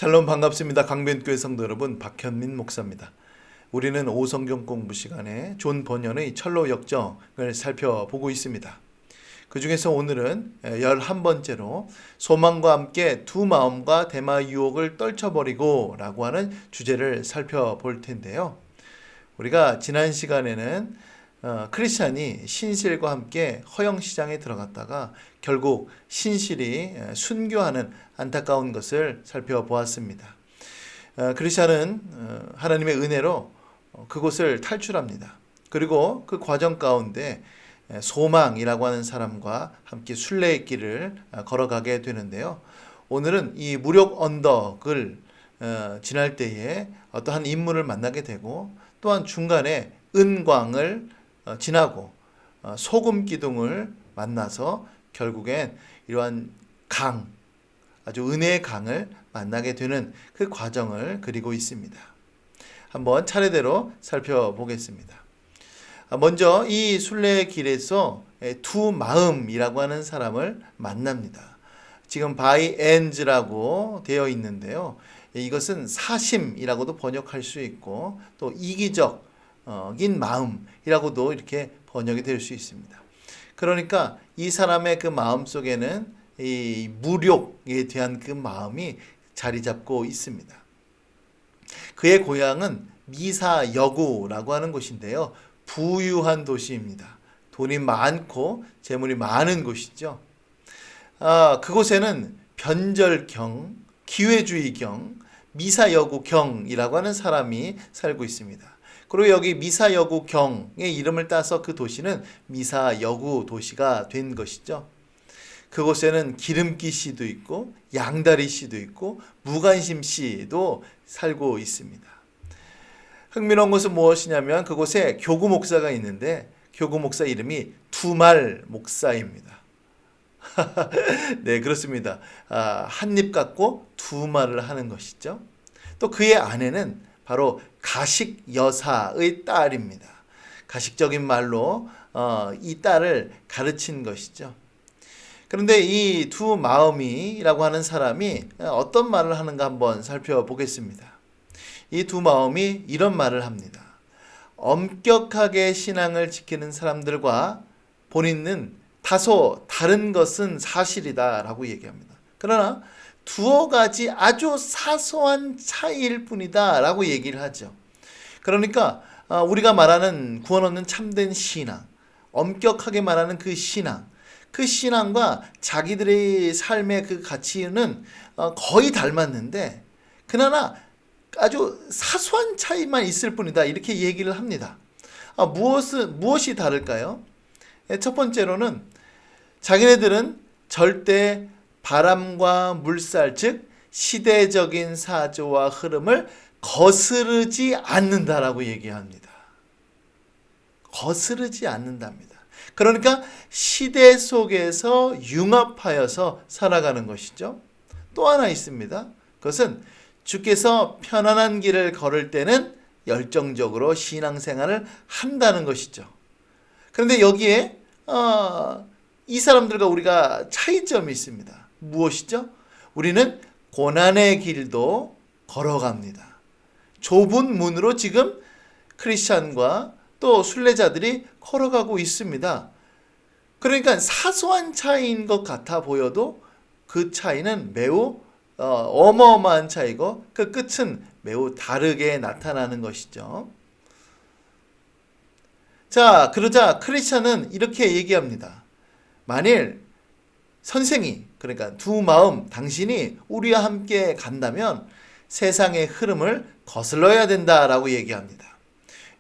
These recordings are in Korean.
샬롬 반갑습니다. 강변교회 성도 여러분, 박현민 목사입니다. 우리는 오성경 공부 시간에 존 번연의 철로 역정을 살펴보고 있습니다. 그 중에서 오늘은 11번째로 소망과 함께 두 마음과 대마 유혹을 떨쳐버리고 라고 하는 주제를 살펴볼 텐데요. 우리가 지난 시간에는 크리스찬이 신실과 함께 허영시장에 들어갔다가 결국 신실이 순교하는 안타까운 것을 살펴보았습니다. 크리스찬은 하나님의 은혜로 그곳을 탈출합니다. 그리고 그 과정 가운데 소망이라고 하는 사람과 함께 순례의 길을 걸어가게 되는데요. 오늘은 이 무력 언덕을 지날 때에 어떠한 인물을 만나게 되고, 또한 중간에 은광을 지나고 소금 기둥을 만나서 결국엔 이러한 강, 아주 은혜의 강을 만나게 되는 그 과정을 그리고 있습니다. 한번 차례대로 살펴보겠습니다. 먼저 이 순례의 길에서 두 마음이라고 하는 사람을 만납니다. 지금 by ands라고 되어 있는데요. 이것은 사심이라고도 번역할 수 있고, 또 이기적인 마음이라고도 이렇게 번역이 될 수 있습니다. 그러니까 이 사람의 그 마음 속에는 이 무력에 대한 그 마음이 자리 잡고 있습니다. 그의 고향은 미사여구라고 하는 곳인데요. 부유한 도시입니다. 돈이 많고 재물이 많은 곳이죠. 그곳에는 변절경, 기회주의경, 미사여구경이라고 하는 사람이 살고 있습니다. 그리고 여기 미사여구경의 이름을 따서 그 도시는 미사여구 도시가 된 것이죠. 그곳에는 기름기 씨도 있고 양다리 씨도 있고 무관심 씨도 살고 있습니다. 흥미로운 것은 무엇이냐면 그곳에 교구 목사가 있는데 교구 목사 이름이 두말 목사입니다. 네, 그렇습니다. 한입 갖고 두 말을 하는 것이죠. 또 그의 아내는 바로 가식 여사의 딸입니다. 가식적인 말로 이 딸을 가르친 것이죠. 그런데 이 두 마음이라고 하는 사람이 어떤 말을 하는가 한번 살펴보겠습니다. 이 두 마음이 이런 말을 합니다. 엄격하게 신앙을 지키는 사람들과 본인은 다소 다른 것은 사실이다 라고 얘기합니다. 그러나 두어 가지 아주 사소한 차이일 뿐이다 라고 얘기를 하죠. 그러니까 우리가 말하는 구원 얻는 참된 신앙, 엄격하게 말하는 그 신앙과 자기들의 삶의 그 가치는 거의 닮았는데, 그러나 아주 사소한 차이만 있을 뿐이다 이렇게 얘기를 합니다. 무엇이 다를까요? 첫 번째로는 자기네들은 절대 바람과 물살, 즉 시대적인 사조와 흐름을 거스르지 않는다라고 얘기합니다. 거스르지 않는답니다. 그러니까 시대 속에서 융합하여서 살아가는 것이죠. 또 하나 있습니다. 그것은 주께서 편안한 길을 걸을 때는 열정적으로 신앙생활을 한다는 것이죠. 그런데 여기에 이 사람들과 우리가 차이점이 있습니다. 무엇이죠? 우리는 고난의 길도 걸어갑니다. 좁은 문으로 지금 크리스찬과 또 순례자들이 걸어가고 있습니다. 그러니까 사소한 차이인 것 같아 보여도 그 차이는 매우 어마어마한 차이고 그 끝은 매우 다르게 나타나는 것이죠. 자, 그러자 크리스찬은 이렇게 얘기합니다. 만일 선생이, 그러니까 두 마음, 당신이 우리와 함께 간다면 세상의 흐름을 거슬러야 된다라고 얘기합니다.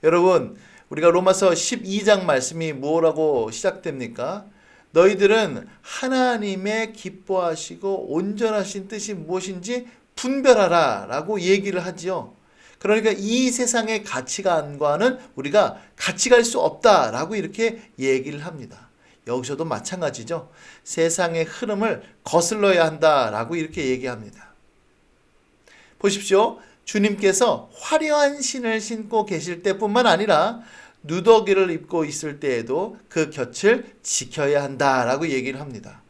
여러분, 우리가 로마서 12장 말씀이 뭐라고 시작됩니까? 너희들은 하나님의 기뻐하시고 온전하신 뜻이 무엇인지 분별하라 라고 얘기를 하지요. 그러니까 이 세상의 가치관과는 우리가 같이 갈 수 없다라고 이렇게 얘기를 합니다. 여기서도 마찬가지죠. 세상의 흐름을 거슬러야 한다라고 이렇게 얘기합니다. 보십시오. 주님께서 화려한 신을 신고 계실 때뿐만 아니라 누더기를 입고 있을 때에도 그 곁을 지켜야 한다라고 얘기를 합니다.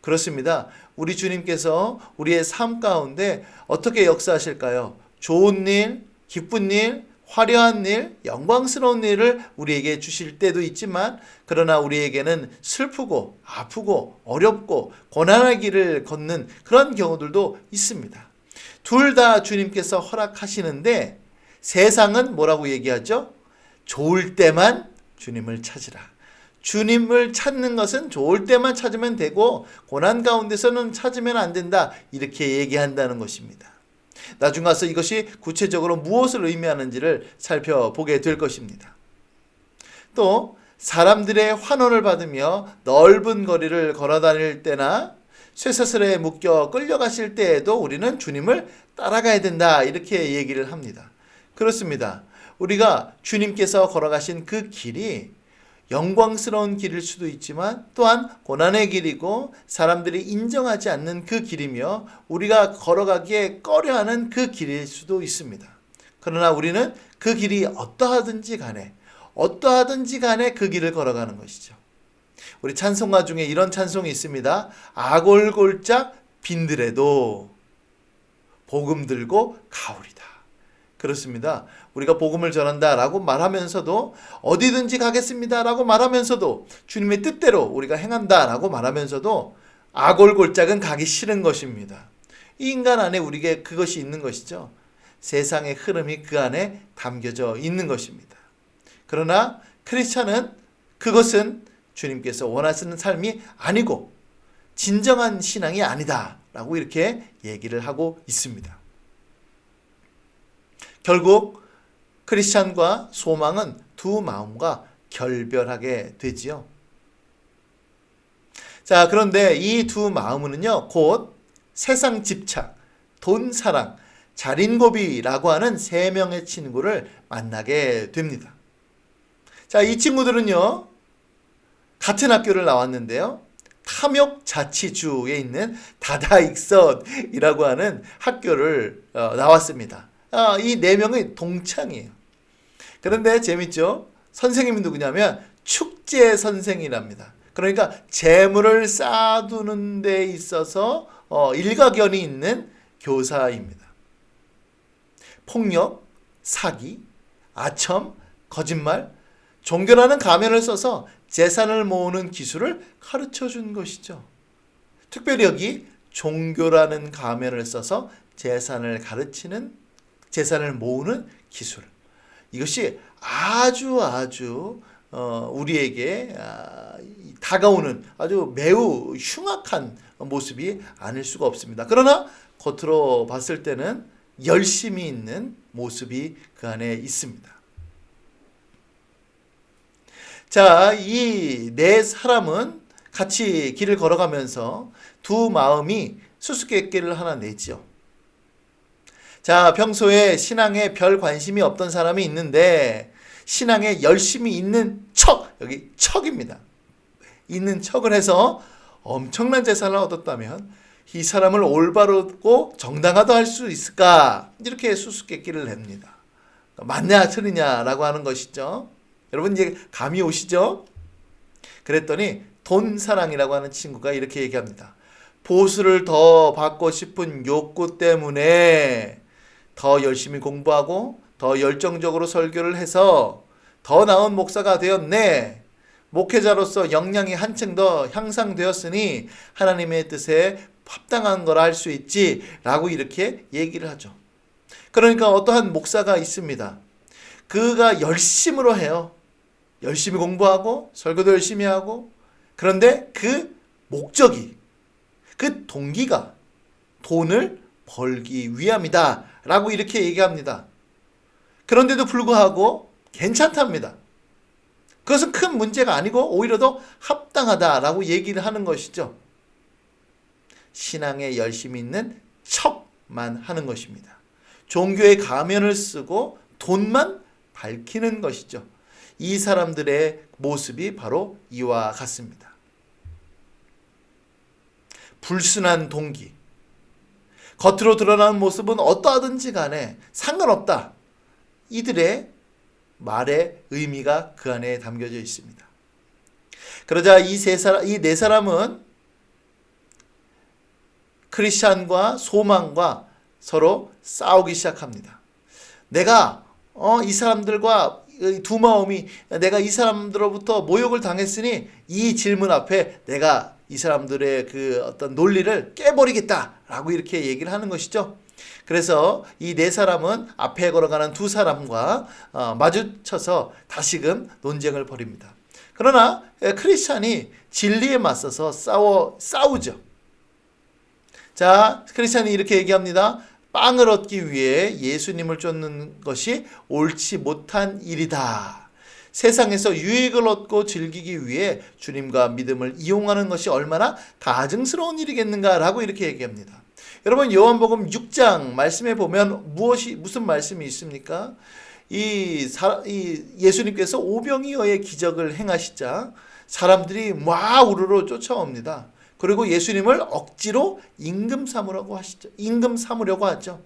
그렇습니다. 우리 주님께서 우리의 삶 가운데 어떻게 역사하실까요? 좋은 일, 기쁜 일, 화려한 일, 영광스러운 일을 우리에게 주실 때도 있지만, 그러나 우리에게는 슬프고 아프고 어렵고 고난의 길을 걷는 그런 경우들도 있습니다. 둘 다 주님께서 허락하시는데, 세상은 뭐라고 얘기하죠? 좋을 때만 주님을 찾으라. 주님을 찾는 것은 좋을 때만 찾으면 되고 고난 가운데서는 찾으면 안 된다, 이렇게 얘기한다는 것입니다. 나중 가서 이것이 구체적으로 무엇을 의미하는지를 살펴보게 될 것입니다. 또 사람들의 환호를 받으며 넓은 거리를 걸어다닐 때나 쇠사슬에 묶여 끌려가실 때에도 우리는 주님을 따라가야 된다, 이렇게 얘기를 합니다. 그렇습니다. 우리가 주님께서 걸어가신 그 길이 영광스러운 길일 수도 있지만 또한 고난의 길이고 사람들이 인정하지 않는 그 길이며 우리가 걸어가기에 꺼려하는 그 길일 수도 있습니다. 그러나 우리는 그 길이 어떠하든지 간에 그 길을 걸어가는 것이죠. 우리 찬송가 중에 이런 찬송이 있습니다. 아골골짝 빈들에도 복음 들고 가오리다. 그렇습니다. 우리가 복음을 전한다라고 말하면서도, 어디든지 가겠습니다라고 말하면서도, 주님의 뜻대로 우리가 행한다라고 말하면서도 아골골짝은 가기 싫은 것입니다. 이 인간 안에 우리에게 그것이 있는 것이죠. 세상의 흐름이 그 안에 담겨져 있는 것입니다. 그러나 크리스찬은 그것은 주님께서 원하시는 삶이 아니고 진정한 신앙이 아니다라고 이렇게 얘기를 하고 있습니다. 결국 크리스찬과 소망은 두 마음과 결별하게 되지요. 자, 그런데 이 두 마음은요, 곧 세상 집착, 돈 사랑, 자린고비라고 하는 세 명의 친구를 만나게 됩니다. 자, 이 친구들은요, 같은 학교를 나왔는데요, 탐욕자치주에 있는 다다익선이라고 하는 학교를 나왔습니다. 이 네 명의 동창이에요. 그런데 재밌죠? 선생님이 누구냐면 축제 선생이랍니다. 그러니까 재물을 쌓아두는 데 있어서 일가견이 있는 교사입니다. 폭력, 사기, 아첨, 거짓말, 종교라는 가면을 써서 재산을 모으는 기술을 가르쳐 준 것이죠. 특별히 여기 종교라는 가면을 써서 재산을 모으는 기술. 이것이 아주 우리에게 다가오는 아주 매우 흉악한 모습이 아닐 수가 없습니다. 그러나 겉으로 봤을 때는 열심히 있는 모습이 그 안에 있습니다. 자, 이 네 사람은 같이 길을 걸어가면서 두 마음이 수수께끼를 하나 내지요. 자, 평소에 신앙에 별 관심이 없던 사람이 있는데 신앙에 열심히 있는 여기 척입니다. 있는 척을 해서 엄청난 재산을 얻었다면 이 사람을 올바르고 정당하다 할 수 있을까? 이렇게 수수께끼를 냅니다. 맞냐 틀리냐라고 하는 것이죠. 여러분 이제 감이 오시죠? 그랬더니 돈사랑이라고 하는 친구가 이렇게 얘기합니다. 보수를 더 받고 싶은 욕구 때문에 더 열심히 공부하고 더 열정적으로 설교를 해서 더 나은 목사가 되었네. 목회자로서 역량이 한층 더 향상되었으니 하나님의 뜻에 합당한 거라 할 수 있지 라고 이렇게 얘기를 하죠. 그러니까 어떠한 목사가 있습니다. 그가 열심으로 해요. 열심히 공부하고 설교도 열심히 하고, 그런데 그 목적이, 그 동기가 돈을 벌기 위함이다 라고 이렇게 얘기합니다. 그런데도 불구하고 괜찮답니다. 그것은 큰 문제가 아니고 오히려 더 합당하다라고 얘기를 하는 것이죠. 신앙에 열심히 있는 척만 하는 것입니다. 종교의 가면을 쓰고 돈만 밝히는 것이죠. 이 사람들의 모습이 바로 이와 같습니다. 불순한 동기, 겉으로 드러나는 모습은 어떠하든지 간에 상관없다. 이들의 말의 의미가 그 안에 담겨져 있습니다. 그러자 이 네 사람은 크리스찬과 소망과 서로 싸우기 시작합니다. 내가 이 사람들과 두 마음이 내가 이 사람들로부터 모욕을 당했으니 이 질문 앞에 내가 이 사람들의 그 어떤 논리를 깨버리겠다라고 이렇게 얘기를 하는 것이죠. 그래서 이 네 사람은 앞에 걸어가는 두 사람과 마주쳐서 다시금 논쟁을 벌입니다. 그러나 크리스찬이 진리에 맞서서 싸우죠. 자, 크리스찬이 이렇게 얘기합니다. 빵을 얻기 위해 예수님을 쫓는 것이 옳지 못한 일이다. 세상에서 유익을 얻고 즐기기 위해 주님과 믿음을 이용하는 것이 얼마나 가증스러운 일이겠는가라고 이렇게 얘기합니다. 여러분, 요한복음 6장 말씀에 보면 무슨 말씀이 있습니까? 예수님께서 오병이어의 기적을 행하시자 사람들이 막 우르르 쫓아옵니다. 그리고 예수님을 억지로 임금 삼으려고 하죠.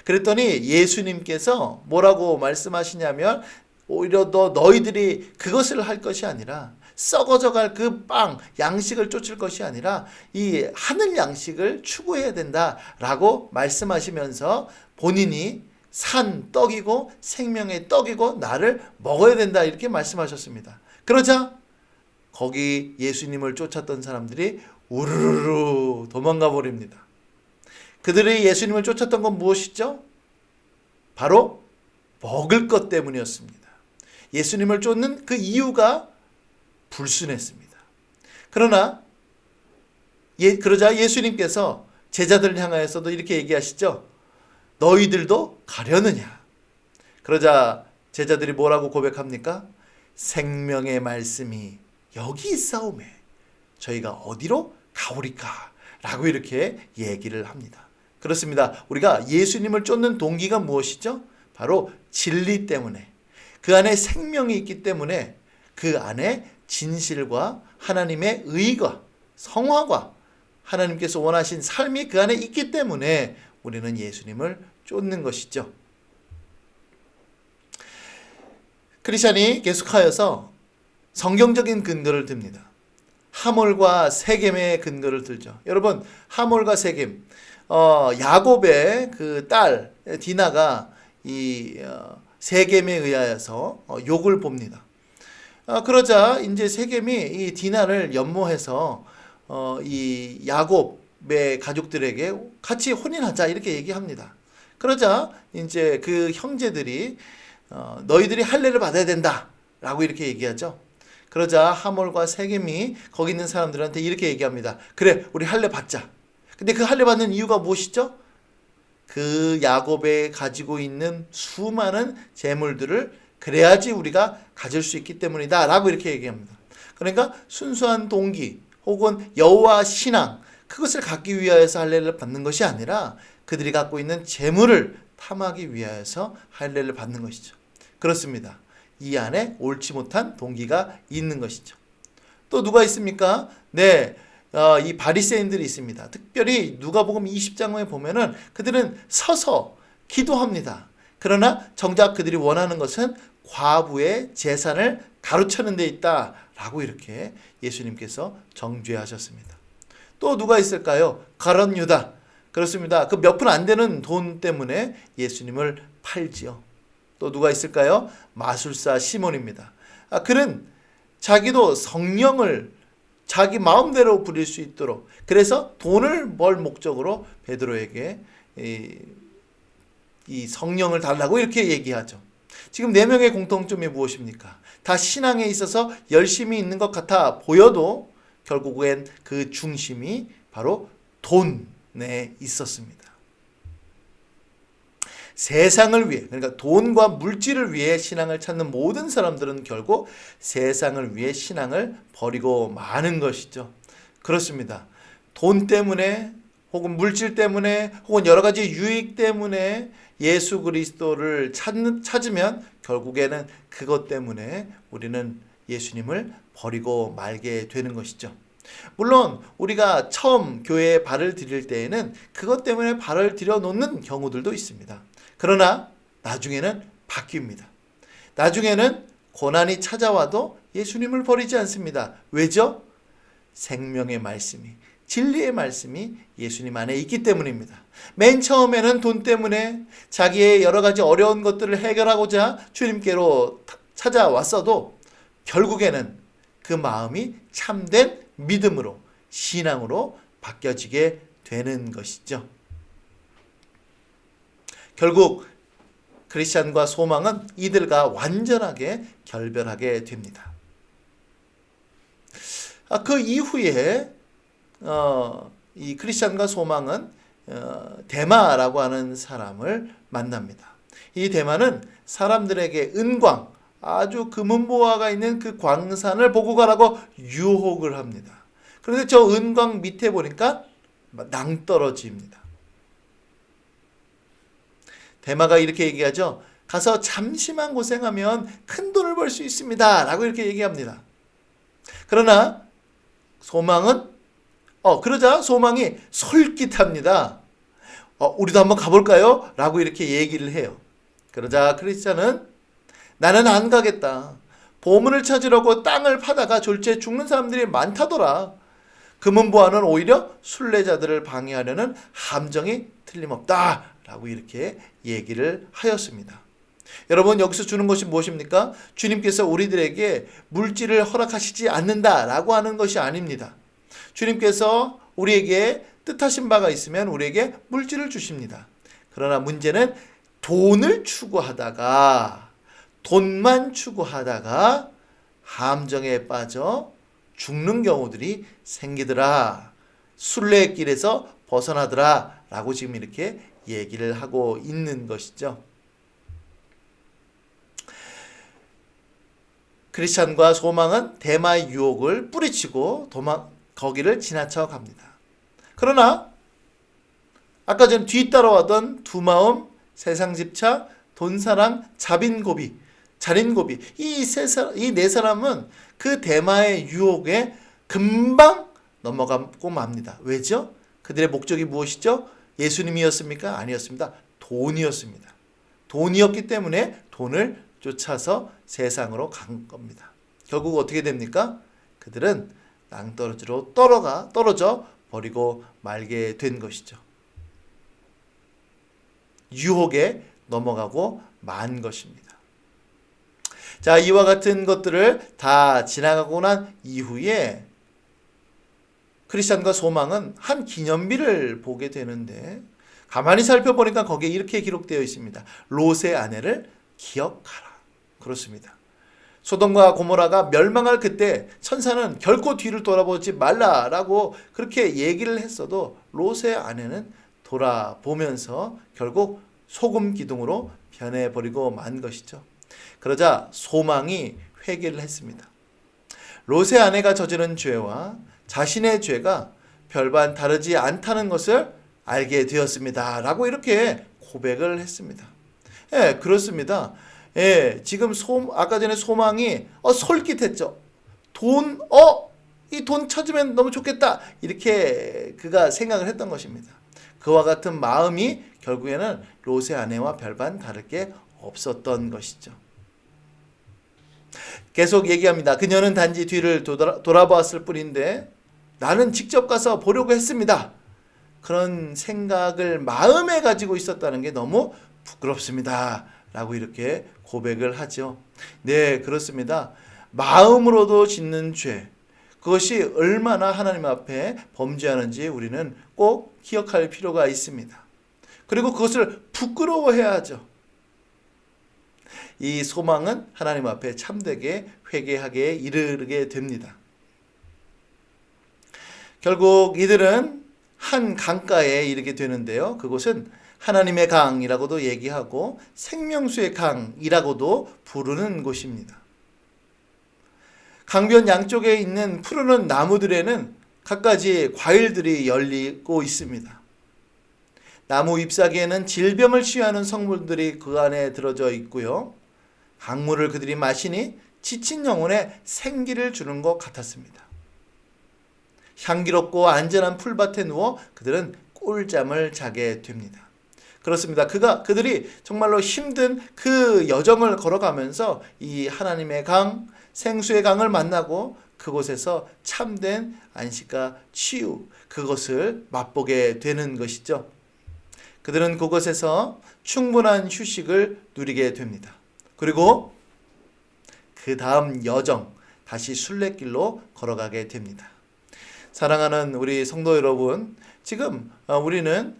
그랬더니 예수님께서 뭐라고 말씀하시냐면 오히려 너희들이 그것을 할 것이 아니라 썩어져갈 그 빵, 양식을 쫓을 것이 아니라 이 하늘 양식을 추구해야 된다라고 말씀하시면서 본인이 산 떡이고 생명의 떡이고 나를 먹어야 된다 이렇게 말씀하셨습니다. 그러자 거기 예수님을 쫓았던 사람들이 우르르 도망가 버립니다. 그들이 예수님을 쫓았던 건 무엇이죠? 바로 먹을 것 때문이었습니다. 예수님을 쫓는 그 이유가 불순했습니다. 그러자 예수님께서 제자들을 향하여서도 이렇게 얘기하시죠. 너희들도 가려느냐? 그러자 제자들이 뭐라고 고백합니까? 생명의 말씀이 여기 있사오매 저희가 어디로 가오리까? 라고 이렇게 얘기를 합니다. 그렇습니다. 우리가 예수님을 쫓는 동기가 무엇이죠? 바로 진리 때문에, 그 안에 생명이 있기 때문에 그 안에 진실과 하나님의 의가, 성화가 하나님께서 원하신 삶이 그 안에 있기 때문에 우리는 예수님을 쫓는 것이죠. 크리스찬이 계속하여서 성경적인 근거를 듭니다. 하몰과 세겜의 근거를 들죠. 여러분, 하몰과 세겜, 야곱의 그 딸 디나가 이 세겜에 의하여서 욕을 봅니다. 그러자 이제 세겜이 이 디나를 연모해서 이 야곱의 가족들에게 같이 혼인하자 이렇게 얘기합니다. 그러자 이제 그 형제들이 너희들이 할례를 받아야 된다라고 이렇게 얘기하죠. 그러자 하몰과 세겜이 거기 있는 사람들한테 이렇게 얘기합니다. 그래, 우리 할례 받자. 근데 그 할례 받는 이유가 무엇이죠? 그 야곱에 가지고 있는 수많은 재물들을 그래야지 우리가 가질 수 있기 때문이다 라고 이렇게 얘기합니다. 그러니까 순수한 동기 혹은 여호와 신앙, 그것을 갖기 위하여서 할례를 받는 것이 아니라 그들이 갖고 있는 재물을 탐하기 위하여서 할례를 받는 것이죠. 그렇습니다. 이 안에 옳지 못한 동기가 있는 것이죠. 또 누가 있습니까? 네, 이 바리새인들이 있습니다. 특별히 누가복음 20장에 보면은 그들은 서서 기도합니다. 그러나 정작 그들이 원하는 것은 과부의 재산을 가로채는 데 있다라고 이렇게 예수님께서 정죄하셨습니다. 또 누가 있을까요? 가룟 유다. 그렇습니다. 그 몇 푼 안 되는 돈 때문에 예수님을 팔지요. 또 누가 있을까요? 마술사 시몬입니다. 그는 자기도 성령을 자기 마음대로 부릴 수 있도록, 그래서 돈을 벌 목적으로 베드로에게 이 성령을 달라고 이렇게 얘기하죠. 지금 네 명의 공통점이 무엇입니까? 다 신앙에 있어서 열심히 있는 것 같아 보여도 결국엔 그 중심이 바로 돈에 있었습니다. 세상을 위해, 그러니까 돈과 물질을 위해 신앙을 찾는 모든 사람들은 결국 세상을 위해 신앙을 버리고 마는 것이죠. 그렇습니다. 돈 때문에 혹은 물질 때문에 혹은 여러 가지 유익 때문에 예수 그리스도를 찾으면 결국에는 그것 때문에 우리는 예수님을 버리고 말게 되는 것이죠. 물론 우리가 처음 교회에 발을 들일 때에는 그것 때문에 발을 들여놓는 경우들도 있습니다. 그러나 나중에는 바뀝니다. 나중에는 고난이 찾아와도 예수님을 버리지 않습니다. 왜죠? 생명의 말씀이, 진리의 말씀이 예수님 안에 있기 때문입니다. 맨 처음에는 돈 때문에 자기의 여러 가지 어려운 것들을 해결하고자 주님께로 찾아왔어도 결국에는 그 마음이 참된 믿음으로, 신앙으로 바뀌어지게 되는 것이죠. 결국 크리스찬과 소망은 이들과 완전하게 결별하게 됩니다. 그 이후에 이 크리스찬과 소망은 데마라고 하는 사람을 만납니다. 이 데마는 사람들에게 은광, 아주 금은보화가 있는 그 광산을 보고 가라고 유혹을 합니다. 그런데 저 은광 밑에 보니까 낭떠러지입니다. 데마가 이렇게 얘기하죠. 가서 잠시만 고생하면 큰 돈을 벌 수 있습니다. 라고 이렇게 얘기합니다. 그러나 소망은 그러자 소망이 솔깃합니다. 우리도 한번 가볼까요? 라고 이렇게 얘기를 해요. 그러자 크리스찬은 나는 안 가겠다. 보물을 찾으려고 땅을 파다가 졸지에 죽는 사람들이 많다더라. 금은보화는 오히려 순례자들을 방해하려는 함정이 틀림없다. 라고 이렇게 얘기를 하였습니다. 여러분, 여기서 주는 것이 무엇입니까? 주님께서 우리들에게 물질을 허락하시지 않는다라고 하는 것이 아닙니다. 주님께서 우리에게 뜻하신 바가 있으면 우리에게 물질을 주십니다. 그러나 문제는 돈만 추구하다가 함정에 빠져 죽는 경우들이 생기더라. 순례길에서 벗어나더라. 라고 지금 이렇게 얘기를 하고 있는 것이죠. 크리스찬과 소망은 데마의 유혹을 뿌리치고 거기를 지나쳐 갑니다. 그러나 아까 전 뒤따라와던 두 마음, 세상 집착, 돈사랑, 자린고비 이 네 사람은 그 데마의 유혹에 금방 넘어가고 맙니다. 왜죠? 그들의 목적이 무엇이죠? 예수님이었습니까? 아니었습니다. 돈이었습니다. 돈이었기 때문에 돈을 쫓아서 세상으로 간 겁니다. 결국 어떻게 됩니까? 그들은 낭떠러지로 떨어져 버리고 말게 된 것이죠. 유혹에 넘어가고 만 것입니다. 자, 이와 같은 것들을 다 지나가고 난 이후에 크리스찬과 소망은 한 기념비를 보게 되는데 가만히 살펴보니까 거기에 이렇게 기록되어 있습니다. 롯의 아내를 기억하라. 그렇습니다. 소돔과 고모라가 멸망할 그때 천사는 결코 뒤를 돌아보지 말라라고 그렇게 얘기를 했어도 롯의 아내는 돌아보면서 결국 소금 기둥으로 변해버리고 만 것이죠. 그러자 소망이 회개를 했습니다. 롯의 아내가 저지른 죄와 자신의 죄가 별반 다르지 않다는 것을 알게 되었습니다. 라고 이렇게 고백을 했습니다. 예, 그렇습니다. 예, 지금 아까 전에 소망이 솔깃했죠. 이 돈 찾으면 너무 좋겠다. 이렇게 그가 생각을 했던 것입니다. 그와 같은 마음이 결국에는 롯의 아내와 별반 다를 게 없었던 것이죠. 계속 얘기합니다. 그녀는 단지 뒤를 돌아보았을 뿐인데 나는 직접 가서 보려고 했습니다. 그런 생각을 마음에 가지고 있었다는 게 너무 부끄럽습니다. 라고 이렇게 고백을 하죠. 네, 그렇습니다. 마음으로도 짓는 죄, 그것이 얼마나 하나님 앞에 범죄하는지 우리는 꼭 기억할 필요가 있습니다. 그리고 그것을 부끄러워해야 하죠. 이 소망은 하나님 앞에 참되게 회개하게 이르게 됩니다. 결국 이들은 한 강가에 이르게 되는데요. 그곳은 하나님의 강이라고도 얘기하고 생명수의 강이라고도 부르는 곳입니다. 강변 양쪽에 있는 푸르른 나무들에는 갖가지 과일들이 열리고 있습니다. 나무 잎사귀에는 질병을 치유하는 성분들이 그 안에 들어져 있고요. 강물을 그들이 마시니 지친 영혼에 생기를 주는 것 같았습니다. 향기롭고 안전한 풀밭에 누워 그들은 꿀잠을 자게 됩니다. 그렇습니다. 그들이 정말로 힘든 그 여정을 걸어가면서 이 하나님의 강, 생수의 강을 만나고 그곳에서 참된 안식과 치유, 그것을 맛보게 되는 것이죠. 그들은 그곳에서 충분한 휴식을 누리게 됩니다. 그리고 그 다음 여정, 다시 순례길로 걸어가게 됩니다. 사랑하는 우리 성도 여러분, 지금 우리는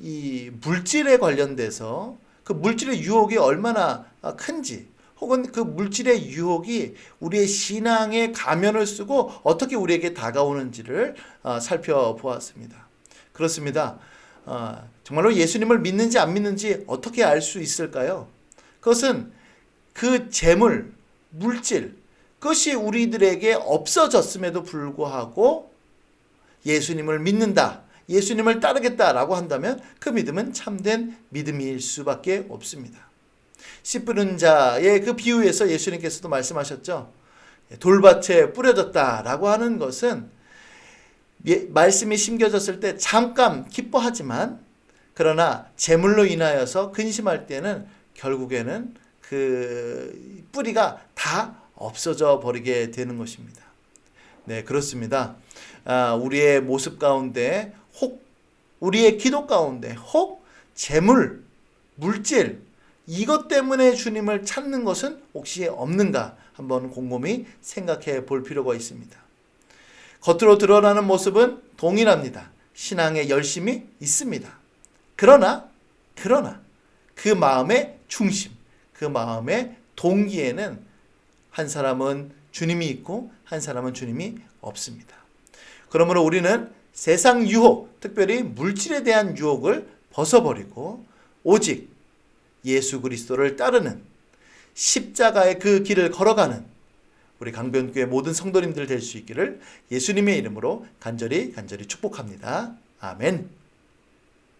이 물질에 관련돼서 그 물질의 유혹이 얼마나 큰지, 혹은 그 물질의 유혹이 우리의 신앙의 가면을 쓰고 어떻게 우리에게 다가오는지를 살펴보았습니다. 그렇습니다. 정말로 예수님을 믿는지 안 믿는지 어떻게 알 수 있을까요? 그것은 그 재물, 물질, 그것이 우리들에게 없어졌음에도 불구하고 예수님을 믿는다, 예수님을 따르겠다라고 한다면 그 믿음은 참된 믿음일 수밖에 없습니다. 씨 뿌리는 자의 그 비유에서 예수님께서도 말씀하셨죠. 돌밭에 뿌려졌다라고 하는 것은 말씀이 심겨졌을 때 잠깐 기뻐하지만, 그러나 재물로 인하여서 근심할 때는 결국에는 그 뿌리가 다 없어져 버리게 되는 것입니다. 네, 그렇습니다. 우리의 모습 가운데 혹 우리의 기도 가운데 혹 재물, 물질, 이것 때문에 주님을 찾는 것은 혹시 없는가 한번 곰곰이 생각해 볼 필요가 있습니다. 겉으로 드러나는 모습은 동일합니다. 신앙에 열심이 있습니다. 그러나 그 마음의 중심, 그 마음의 동기에는 한 사람은 주님이 있고 한 사람은 주님이 없습니다. 그러므로 우리는 세상 유혹, 특별히 물질에 대한 유혹을 벗어버리고 오직 예수 그리스도를 따르는 십자가의 그 길을 걸어가는 우리 강변교회 모든 성도님들 될 수 있기를 예수님의 이름으로 간절히 축복합니다. 아멘.